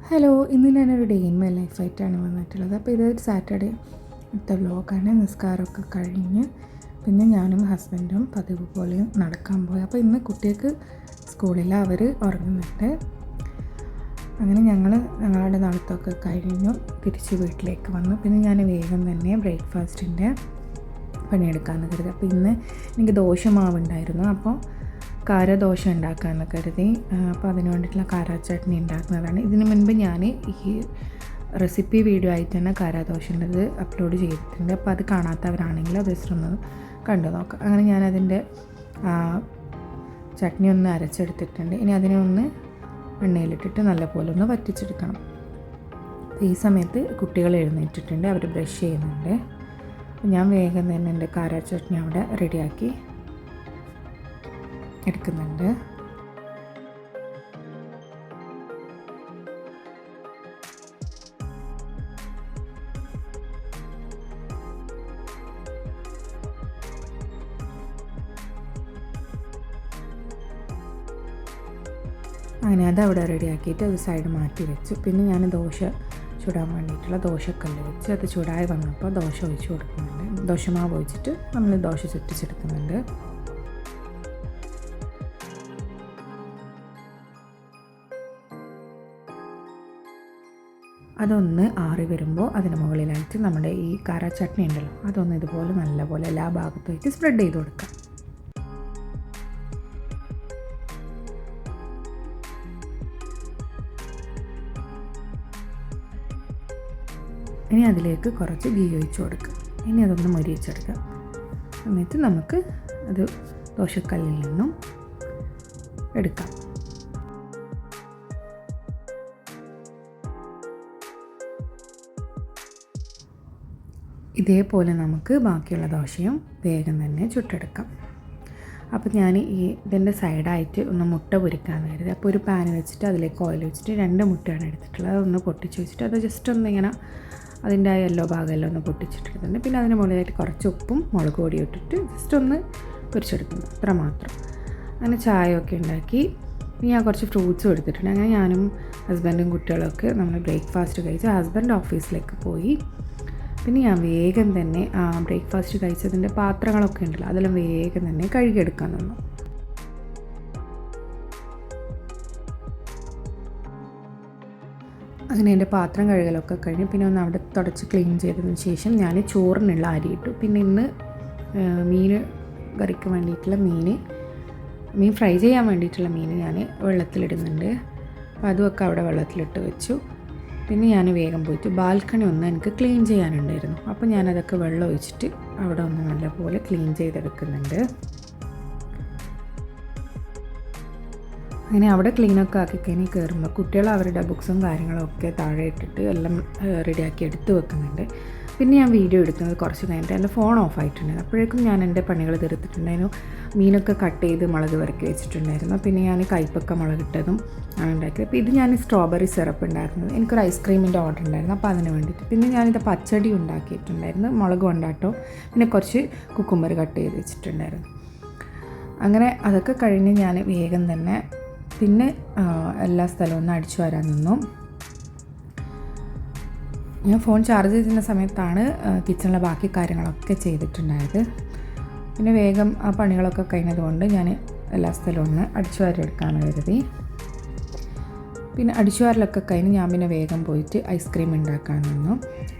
Hello, ഇന്ന് ഞാനൊരു day in my ലൈഫായിട്ടാണ് വന്നിട്ടുള്ളത്. അപ്പോൾ ഇതൊരു സാറ്റർഡേ ഇത്തെ വ്ലോഗാണ്. നിസ്കാരമൊക്കെ കഴിഞ്ഞ് പിന്നെ ഞാനും ഹസ്ബൻഡും പതിവ് പോലെ നടക്കാൻ പോയി. അപ്പോൾ ഇന്ന് കുട്ടികൾക്ക് സ്കൂളിൽ അവർ ഉറങ്ങുന്നുണ്ട്. അങ്ങനെ ഞങ്ങളുടെ നടത്തമൊക്കെ കഴിഞ്ഞു തിരിച്ച് വീട്ടിലേക്ക് വന്നു. പിന്നെ ഞാൻ വേഗം തന്നെ ബ്രേക്ക്ഫാസ്റ്റിൻ്റെ പണിയെടുക്കാമെന്ന് കരുതി. അപ്പോൾ ഇന്ന് എനിക്ക് ദോശമാവുണ്ടായിരുന്നു. അപ്പോൾ കാരദോശ ഉണ്ടാക്കാമെന്ന് കരുതി. അപ്പോൾ അതിന് വേണ്ടിയിട്ടുള്ള കാര ചട്നി ഉണ്ടാക്കുന്നതാണ്. ഇതിന് മുൻപ് ഞാൻ ഈ റെസിപ്പി വീഡിയോ ആയിട്ട് തന്നെ കാരാദോശൻ്റെത് അപ്ലോഡ് ചെയ്തിട്ടുണ്ട്. അപ്പോൾ അത് കാണാത്തവരാണെങ്കിൽ അത് ജസ്റ്റ് ഒന്ന് കണ്ടു നോക്കാം. അങ്ങനെ ഞാനതിൻ്റെ ചട്നി ഒന്ന് അരച്ചെടുത്തിട്ടുണ്ട്. ഇനി അതിനെ ഒന്ന് എണ്ണയിലിട്ടിട്ട് നല്ലപോലെ ഒന്ന് വറ്റിച്ചെടുക്കണം. ഈ സമയത്ത് കുട്ടികൾ എഴുന്നേറ്റിട്ടുണ്ട്, അവർ ബ്രഷ് ചെയ്യുന്നുണ്ട്. ഞാൻ വേഗം തന്നെ എൻ്റെ കാര ചട്നി അവിടെ റെഡിയാക്കി എടുക്കുന്നുണ്ട്. അങ്ങനെ അതവിടെ റെഡിയാക്കിയിട്ട് അത് സൈഡ് മാറ്റി വെച്ചു. പിന്നെ ഞാൻ ദോശ ചുടാൻ വേണ്ടിയിട്ടുള്ള ദോശക്കല്ല് വെച്ച് അത് ചൂടായി വന്നപ്പോൾ ദോശ ഒഴിച്ച് കൊടുക്കുന്നുണ്ട്. ദോശമാവ് ഒഴിച്ചിട്ട് നമ്മൾ ദോശ ചുറ്റിച്ചെടുക്കുന്നുണ്ട്. അതൊന്ന് ആറി വരുമ്പോൾ അതിന് മുകളിലായിട്ട് നമ്മുടെ ഈ കാര ചട്നി ഉണ്ടല്ലോ, അതൊന്ന് ഇതുപോലെ നല്ലപോലെ എല്ലാ ഭാഗത്തുമായിട്ട് സ്പ്രെഡ് ചെയ്ത് കൊടുക്കാം. ഇനി അതിലേക്ക് കുറച്ച് ഗീ ഒഴിച്ച് കൊടുക്കാം. ഇനി അതൊന്ന് മൊരിയിച്ചെടുക്കാം. എന്നിട്ട് നമുക്ക് അത് ദോശക്കല്ലിൽ നിന്നും എടുക്കാം. ഇതേപോലെ നമുക്ക് ബാക്കിയുള്ള ദോശയും വേഗം തന്നെ ചുട്ടെടുക്കാം. അപ്പോൾ ഞാൻ ഇതിൻ്റെ സൈഡായിട്ട് ഒന്ന് മുട്ട പൊരിക്കാമെന്ന് കരുതി. അപ്പോൾ ഒരു പാൻ വെച്ചിട്ട് അതിലേക്ക് ഓയിൽ വെച്ചിട്ട് 2 മുട്ടയാണ് എടുത്തിട്ടുള്ളത്. അതൊന്ന് പൊട്ടിച്ച് വെച്ചിട്ട് അത് ജസ്റ്റ് ഒന്ന് ഇങ്ങനെ അതിൻ്റെ ആ യെല്ലോ ഭാഗമെല്ലാം ഒന്ന് പൊട്ടിച്ചിട്ടിട്ടുണ്ട്. പിന്നെ അതിന് മുകളിലായിട്ട് കുറച്ച് ഉപ്പും മുളക് പൊടിയും ഇട്ടിട്ട് ജസ്റ്റ് ഒന്ന് പൊരിച്ചെടുക്കുന്നു, അത്ര മാത്രം. അങ്ങനെ ചായയൊക്കെ ഉണ്ടാക്കി ഞാൻ കുറച്ച് ഫ്രൂട്ട്സും എടുത്തിട്ടുണ്ട്. അങ്ങനെ ഞാനും ഹസ്ബൻഡും കുട്ടികളൊക്കെ നമ്മൾ ബ്രേക്ക്ഫാസ്റ്റ് കഴിച്ച് ഹസ്ബൻഡ് ഓഫീസിലേക്ക് പോയി. പിന്നെ ഞാൻ വേഗം തന്നെ ബ്രേക്ക്ഫാസ്റ്റ് കഴിച്ചതിൻ്റെ പാത്രങ്ങളൊക്കെ ഉണ്ടല്ലോ അതെല്ലാം വേഗം തന്നെ കഴുകിയെടുക്കാൻ നിന്നു. അങ്ങനെ എൻ്റെ പാത്രം കഴുകലൊക്കെ കഴിഞ്ഞ് പിന്നെ ഒന്ന് അവിടെ തുടച്ച് ക്ലീൻ ചെയ്തതിന് ശേഷം ഞാൻ ചോറിനുള്ള അരി ഇട്ടു. പിന്നെ ഇന്ന് മീൻ കറിക്ക് വേണ്ടിയിട്ടുള്ള മീൻ ഫ്രൈ ചെയ്യാൻ വേണ്ടിയിട്ടുള്ള മീൻ ഞാൻ വെള്ളത്തിലിടുന്നുണ്ട്. അപ്പോൾ അതുമൊക്കെ അവിടെ വെള്ളത്തിലിട്ട് വെച്ചു. പിന്നെ ഞാൻ വേഗം പോയിട്ട് ബാൽക്കണി ഒന്ന് എനിക്ക് ക്ലീൻ ചെയ്യാനുണ്ടായിരുന്നു. അപ്പോൾ ഞാനതൊക്കെ വെള്ളം ഒഴിച്ചിട്ട് അവിടെ ഒന്ന് നല്ലപോലെ ക്ലീൻ ചെയ്തെടുക്കുന്നുണ്ട്. അങ്ങനെ അവിടെ ക്ലീനൊക്കെ ആക്കി കഴിഞ്ഞ് കയറുമ്പോൾ കുട്ടികൾ അവരുടെ ബുക്സും കാര്യങ്ങളൊക്കെ താഴെ ഇട്ടിട്ട് എല്ലാം റെഡിയാക്കി എടുത്ത് വെക്കുന്നുണ്ട്. പിന്നെ ഞാൻ വീഡിയോ എടുക്കുന്നത് കുറച്ച് കഴിഞ്ഞിട്ട് എൻ്റെ ഫോൺ ഓഫ് ആയിട്ടുണ്ടായിരുന്നു. അപ്പോഴേക്കും ഞാൻ എൻ്റെ പണികൾ തീർത്തിട്ടുണ്ടായിരുന്നു. മീനൊക്കെ കട്ട് ചെയ്ത് മുളക് വരക്കി വെച്ചിട്ടുണ്ടായിരുന്നു. പിന്നെ ഞാൻ കൈപ്പക്ക മുളകിട്ടതും ആണ് ഉണ്ടാക്കിയത്. അപ്പോൾ ഇത് ഞാൻ സ്ട്രോബെറി സിറപ്പ് ഉണ്ടാക്കുന്നത്. എനിക്കൊരു ഐസ്ക്രീമിൻ്റെ ഓർഡർ ഉണ്ടായിരുന്നു, അപ്പോൾ അതിന് വേണ്ടിയിട്ട്. പിന്നെ ഞാനിത് പച്ചടി ഉണ്ടാക്കിയിട്ടുണ്ടായിരുന്നു, മുളക് കൊണ്ടാട്ടോ. പിന്നെ കുറച്ച് കുക്കുമ്പർ കട്ട് ചെയ്ത് വെച്ചിട്ടുണ്ടായിരുന്നു. അങ്ങനെ അതൊക്കെ കഴിഞ്ഞ് ഞാൻ വേഗം തന്നെ പിന്നെ എല്ലാ സ്ഥലവും ഒന്ന് അടിച്ചു വരാൻ നിന്നു. ഞാൻ ഫോൺ ചാർജ് ചെയ്തിരുന്ന സമയത്താണ് കിച്ചണിലെ ബാക്കി കാര്യങ്ങളൊക്കെ ചെയ്തിട്ടുണ്ടായത്. പിന്നെ വേഗം ആ പണികളൊക്കെ കഴിഞ്ഞതുകൊണ്ട് ഞാൻ എല്ലാ സ്ഥലവും ഒന്ന് അടിച്ചു വാരിയെടുക്കാമെന്ന് കരുതി. പിന്നെ അടിച്ചു വാരലൊക്കെ കഴിഞ്ഞ് ഞാൻ പിന്നെ വേഗം പോയിട്ട് ഐസ്ക്രീം ഉണ്ടാക്കാൻ നിന്നു.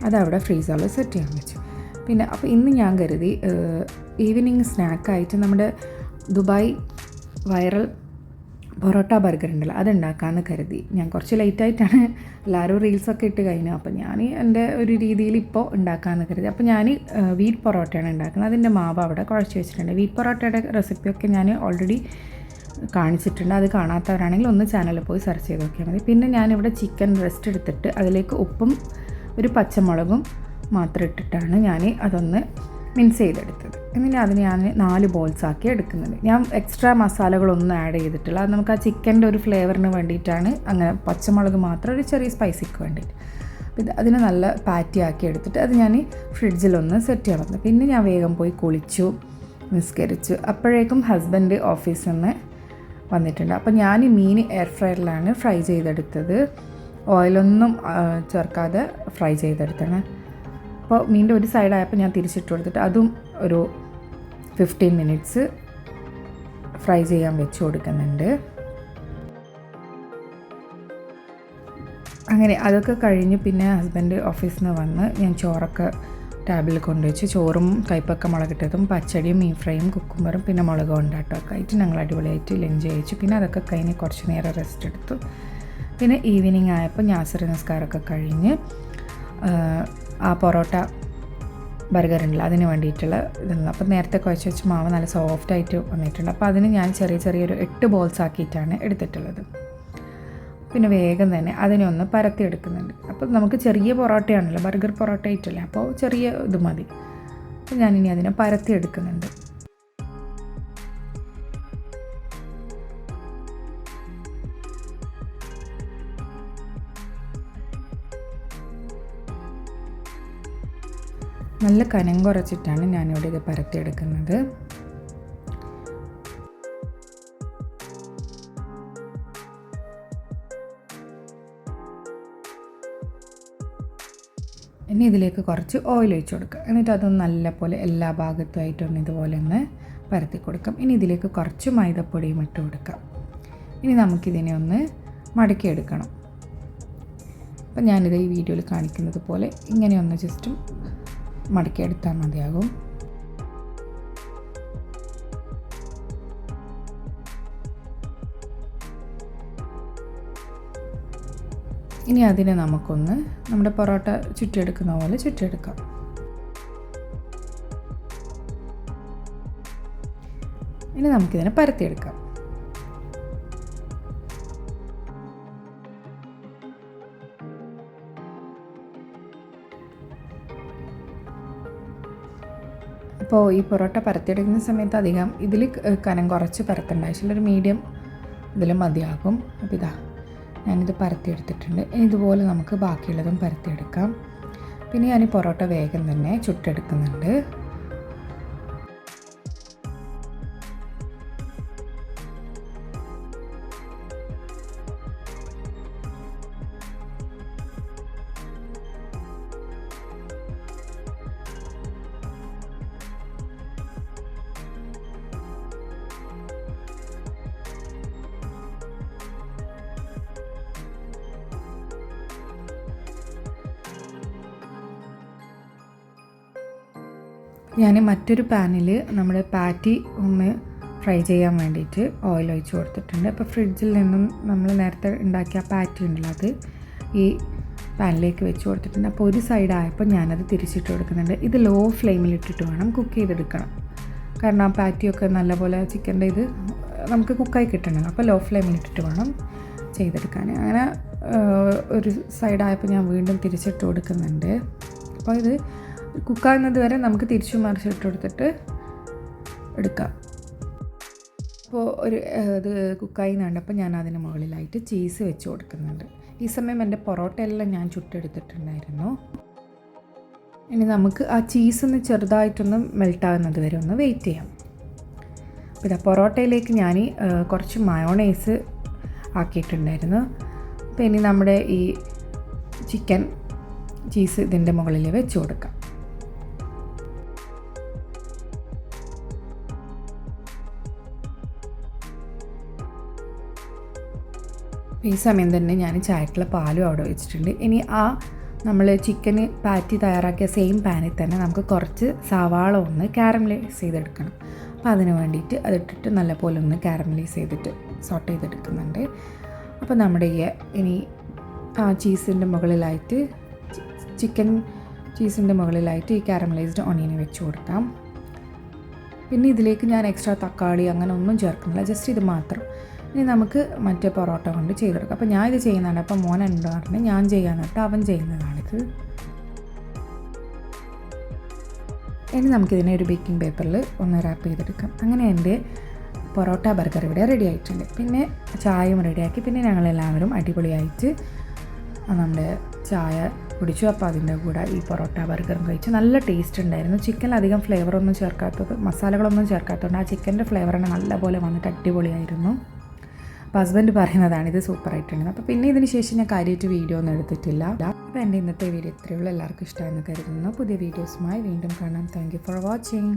അതവിടെ ഫ്രീസറിൽ സെറ്റ് ചെയ്യാൻ വെച്ചു. പിന്നെ അപ്പോൾ ഇന്ന് ഞാൻ കരുതി ഈവനിങ് സ്നാക്കായിട്ട് നമ്മുടെ ദുബായ് വൈറൽ പൊറോട്ട ബർഗർ ഉണ്ടല്ലോ അതുണ്ടാക്കാമെന്ന് കരുതി. ഞാൻ കുറച്ച് ലേറ്റായിട്ടാണ് എല്ലാവരും റീൽസൊക്കെ ഇട്ട് കഴിഞ്ഞു. അപ്പോൾ ഞാൻ എൻ്റെ ഒരു രീതിയിൽ ഇപ്പോൾ ഉണ്ടാക്കാമെന്ന് കരുതി. അപ്പോൾ ഞാൻ വീറ്റ് പൊറോട്ടയാണ് ഉണ്ടാക്കുന്നത്. അതിൻ്റെ മാവ് അവിടെ കുഴച്ച് വെച്ചിട്ടുണ്ട്. വീറ്റ് പൊറോട്ടയുടെ റെസിപ്പിയൊക്കെ ഞാൻ ഓൾറെഡി കാണിച്ചിട്ടുണ്ട്. അത് കാണാത്തവരാണെങ്കിൽ ഒന്ന് ചാനലിൽ പോയി സെർച്ച് ചെയ്ത് നോക്കിയാൽ മതി. പിന്നെ ഞാനിവിടെ ചിക്കൻ ബ്രസ്റ്റ് എടുത്തിട്ട് അതിലേക്ക് ഉപ്പും ഒരു പച്ചമുളകും മാത്രം ഇട്ടിട്ടാണ് ഞാൻ അതൊന്ന് മിക്സ് ചെയ്തെടുത്തത്. എന്നിട്ട് അതിന് ഞാൻ 4 ബോൾസ് ആക്കി എടുക്കുന്നുണ്ട്. ഞാൻ എക്സ്ട്രാ മസാലകളൊന്നും ആഡ് ചെയ്തിട്ടില്ല. അത് നമുക്ക് ആ ചിക്കൻ്റെ ഒരു ഫ്ലേവറിന് വേണ്ടിയിട്ടാണ്. അങ്ങനെ പച്ചമുളക് മാത്രം ഒരു ചെറിയ സ്പൈസിക്ക് വേണ്ടിയിട്ട്. അതിന് നല്ല പാറ്റി ആക്കി എടുത്തിട്ട് അത് ഞാൻ ഫ്രിഡ്ജിലൊന്ന് സെറ്റ് ചെയ്യാൻ പറ്റും. പിന്നെ ഞാൻ വേഗം പോയി കുളിച്ചു, നിസ്കരിച്ചു. അപ്പോഴേക്കും ഹസ്ബൻഡ് ഓഫീസിൽ നിന്ന് വന്നിട്ടുണ്ട്. അപ്പോൾ ഞാൻ മീൻ എയർ ഫ്രയറിലാണ് ഫ്രൈ ചെയ്തെടുത്തത്. ഓയിലൊന്നും ചേർക്കാതെ ഫ്രൈ ചെയ്തെടുത്താണ്. അപ്പോൾ മീനിൻ്റെ ഒരു സൈഡായപ്പോൾ ഞാൻ തിരിച്ചിട്ട് കൊടുത്തിട്ട് അതും ഒരു 15 മിനിറ്റ്സ് ഫ്രൈ ചെയ്യാൻ വെച്ച് കൊടുക്കുന്നുണ്ട്. അങ്ങനെ അതൊക്കെ കഴിഞ്ഞ് പിന്നെ ഹസ്ബൻഡ് ഓഫീസിൽ നിന്ന് വന്ന് ഞാൻ ചോറൊക്കെ ടേബിളിൽ കൊണ്ടുവച്ച് ചോറും കൈപ്പക്ക മുളകിട്ടതും പച്ചടിയും മീൻ ഫ്രൈയും കുക്കുമ്പറും പിന്നെ മുളക് കൊണ്ടാട്ടമൊക്കെ ആയിട്ട് ഞങ്ങൾ അടിപൊളിയായിട്ട് ലഞ്ച് കഴിച്ചു. പിന്നെ അതൊക്കെ കഴിഞ്ഞ് കുറച്ച് നേരം റെസ്റ്റ് എടുത്തു. പിന്നെ ഈവനിങ് ആയപ്പോൾ ഞാസർ നിസ്കാരമൊക്കെ കഴിഞ്ഞ് ആ പൊറോട്ട ബർഗർ ഉണ്ടല്ലോ അതിന് വേണ്ടിയിട്ടുള്ള ഇതൊന്നും. അപ്പോൾ നേരത്തെ കുഴച്ച് വെച്ച് മാവ് നല്ല സോഫ്റ്റായിട്ട് വന്നിട്ടുണ്ട്. അപ്പോൾ അതിന് ഞാൻ ചെറിയൊരു 8 ബോൾസ് ആക്കിയിട്ടാണ് എടുത്തിട്ടുള്ളത്. പിന്നെ വേഗം തന്നെ അതിനെ ഒന്ന് പരത്തിയെടുക്കുന്നുണ്ട്. അപ്പോൾ നമുക്ക് ചെറിയ പൊറോട്ടയാണല്ലോ, ബർഗർ പൊറോട്ട ആയിട്ടല്ലേ, അപ്പോൾ ചെറിയ ഇത് മതി. അപ്പോൾ ഞാനിനി അതിനെ പരത്തിയെടുക്കുന്നുണ്ട്. നല്ല കനം കുറച്ചിട്ടാണ് ഞാനിവിടെ ഇത് പരത്തിയെടുക്കുന്നത്. ഇനി ഇതിലേക്ക് കുറച്ച് ഓയിൽ ഒഴിച്ച് കൊടുക്കുക. എന്നിട്ട് അതൊന്ന് നല്ലപോലെ എല്ലാ ഭാഗത്തുമായിട്ടൊന്ന് ഇതുപോലെ ഒന്ന് പരത്തി കൊടുക്കാം. ഇനി ഇതിലേക്ക് കുറച്ച് മൈദപ്പൊടിയും ഇട്ട് കൊടുക്കാം. ഇനി നമുക്കിതിനെ ഒന്ന് മടക്കിയെടുക്കണം. അപ്പം ഞാനിത് ഈ വീഡിയോയിൽ കാണിക്കുന്നത് പോലെ ഇങ്ങനെ ഒന്ന് ജസ്റ്റ് മടക്കിയെടുത്താൽ മതിയാകും. ഇനി അതിനെ നമുക്കൊന്ന് നമ്മുടെ പൊറോട്ട ചുറ്റിയെടുക്കുന്ന പോലെ ചുറ്റിയെടുക്കാം. ഇനി നമുക്കിതിനെ പരത്തിയെടുക്കാം. അപ്പോൾ ഈ പൊറോട്ട പരത്തിയെടുക്കുന്ന സമയത്ത് അധികം ഇതിൽ കനം കുറച്ച് പരത്തേണ്ട ആവശ്യമില്ല, ഒരു മീഡിയം ഇതിൽ മതിയാകും. അപ്പോൾ ഇതാ ഞാനിത് പരത്തിയെടുത്തിട്ടുണ്ട്. ഇനി ഇതുപോലെ നമുക്ക് ബാക്കിയുള്ളതും പരത്തിയെടുക്കാം. പിന്നെ ഞാൻ ഈ പൊറോട്ട വേഗം തന്നെ ചുട്ടെടുക്കുന്നുണ്ട്. ഞാൻ മറ്റൊരു പാനിൽ നമ്മുടെ പാറ്റി ഒന്ന് ഫ്രൈ ചെയ്യാൻ വേണ്ടിയിട്ട് ഓയിൽ ഒഴിച്ച് കൊടുത്തിട്ടുണ്ട്. അപ്പോൾ ഫ്രിഡ്ജിൽ നിന്നും നമ്മൾ നേരത്തെ ഉണ്ടാക്കിയ പാറ്റി ഉണ്ടല്ലോ അത് ഈ പാനിലേക്ക് വെച്ച് കൊടുത്തിട്ടുണ്ട്. അപ്പോൾ ഒരു സൈഡായപ്പോൾ ഞാനത് തിരിച്ചിട്ട് കൊടുക്കുന്നുണ്ട്. ഇത് ലോ ഫ്ലെയിമിലിട്ടിട്ട് വേണം കുക്ക് ചെയ്തെടുക്കണം. കാരണം ആ പാറ്റിയൊക്കെ നല്ലപോലെ ചിക്കൻ്റെ ഇത് നമുക്ക് കുക്കായി കിട്ടണം. അപ്പോൾ ലോ ഫ്ലെയിമിലിട്ടിട്ട് വേണം ചെയ്തെടുക്കാൻ. അങ്ങനെ ഒരു സൈഡായപ്പോൾ ഞാൻ വീണ്ടും തിരിച്ചിട്ട് കൊടുക്കുന്നുണ്ട്. അപ്പോൾ ഇത് കുക്കാകുന്നത് വരെ നമുക്ക് തിരിച്ചു മറിച്ചിട്ട് കൊടുത്തിട്ട് എടുക്കാം. അപ്പോൾ ഇത് കുക്കായി കണ്ടപ്പോൾ ഞാൻ അതിന് മുകളിലായിട്ട് ചീസ് വെച്ച് കൊടുക്കുന്നുണ്ട്. ഈ സമയം എൻ്റെ പൊറോട്ട എല്ലാം ഞാൻ ചുട്ടെടുത്തിട്ടുണ്ടായിരുന്നു. ഇനി നമുക്ക് ആ ചീസൊന്ന് ചെറുതായിട്ടൊന്ന് മെൽട്ടാകുന്നത് വരെ ഒന്ന് വെയിറ്റ് ചെയ്യാം. അപ്പോൾ ഇതാ പൊറോട്ടയിലേക്ക് ഞാൻ കുറച്ച് മയോണൈസ് ആക്കിയിട്ടുണ്ടായിരുന്നു. അപ്പോൾ ഇനി നമ്മുടെ ഈ ചിക്കൻ ചീസ് ഇതിൻ്റെ മുകളിൽ വെച്ച് കൊടുക്കാം. ഈ സമയം തന്നെ ഞാൻ ചായക്കുള്ള പാലും അവിടെ വെച്ചിട്ടുണ്ട്. ഇനി നമ്മൾ ചിക്കന് പാറ്റി തയ്യാറാക്കിയ സെയിം പാനിൽ തന്നെ നമുക്ക് കുറച്ച് സവാള ഒന്ന് കാരമലൈസ് ചെയ്തെടുക്കണം. അപ്പോൾ അതിന് വേണ്ടിയിട്ട് അതിട്ടിട്ട് നല്ലപോലെ ഒന്ന് കാരമലൈസ് ചെയ്തിട്ട് സോട്ട് ചെയ്തെടുക്കുന്നുണ്ട്. അപ്പോൾ നമ്മുടെ ഇനി ചീസിൻ്റെ മുകളിലായിട്ട് ചിക്കൻ ചീസിൻ്റെ മുകളിലായിട്ട് ഈ കാരമലൈസ്ഡ് ഓണിയനെ വെച്ച് കൊടുക്കാം. പിന്നെ ഇതിലേക്ക് ഞാൻ എക്സ്ട്രാ തക്കാളി അങ്ങനെ ഒന്നും ചേർക്കുന്നില്ല, ജസ്റ്റ് ഇത് മാത്രം. ഇനി നമുക്ക് മറ്റേ പൊറോട്ട കൊണ്ട് ചെയ്തെടുക്കാം. അപ്പോൾ ഞാൻ ഇത് ചെയ്യുന്നതാണ്. അപ്പോൾ മോൻ ഉണ്ടോ പറഞ്ഞ് ഞാൻ ചെയ്യാന്നിട്ട് അവൻ ചെയ്യുന്നതാണിത്. ഇനി നമുക്കിതിനെ ഒരു ബേക്കിംഗ് പേപ്പറിൽ ഒന്ന് റാപ്പ് ചെയ്തെടുക്കാം. അങ്ങനെ എൻ്റെ പൊറോട്ട ബർഗർ ഇവിടെ റെഡി ആയിട്ടുണ്ട്. പിന്നെ ചായയും റെഡിയാക്കി. പിന്നെ ഞങ്ങളെല്ലാവരും അടിപൊളിയായിട്ട് നമ്മുടെ ചായ കുടിച്ചു. അപ്പോൾ അതിൻ്റെ കൂടെ ഈ പൊറോട്ട ബർഗറും കഴിച്ചു. നല്ല ടേസ്റ്റ് ഉണ്ടായിരുന്നു. ചിക്കനിലധികം ഫ്ലേവറൊന്നും ചേർക്കാത്തത്, മസാലകളൊന്നും ചേർക്കാത്തതുകൊണ്ട് ആ ചിക്കൻ്റെ ഫ്ലേവറാണ് നല്ലപോലെ വന്നിട്ട് അടിപൊളിയായിരുന്നു. അപ്പോൾ ഹസ്ബൻഡ് പറയുന്നതാണ് ഇത് സൂപ്പറായിട്ടുണ്ട്. അപ്പോൾ പിന്നെ ഇതിന് ശേഷം ഞാൻ കാര്യമായിട്ട് വീഡിയോ ഒന്നും എടുത്തിട്ടില്ല. അപ്പോൾ എൻ്റെ ഇന്നത്തെ വീഡിയോ ഇത്രയേ ഉള്ളൂ. എല്ലാവർക്കും ഇഷ്ടമായെന്ന് കരുതുന്നു. പുതിയ വീഡിയോസുമായി വീണ്ടും കാണാം. Thank you for watching.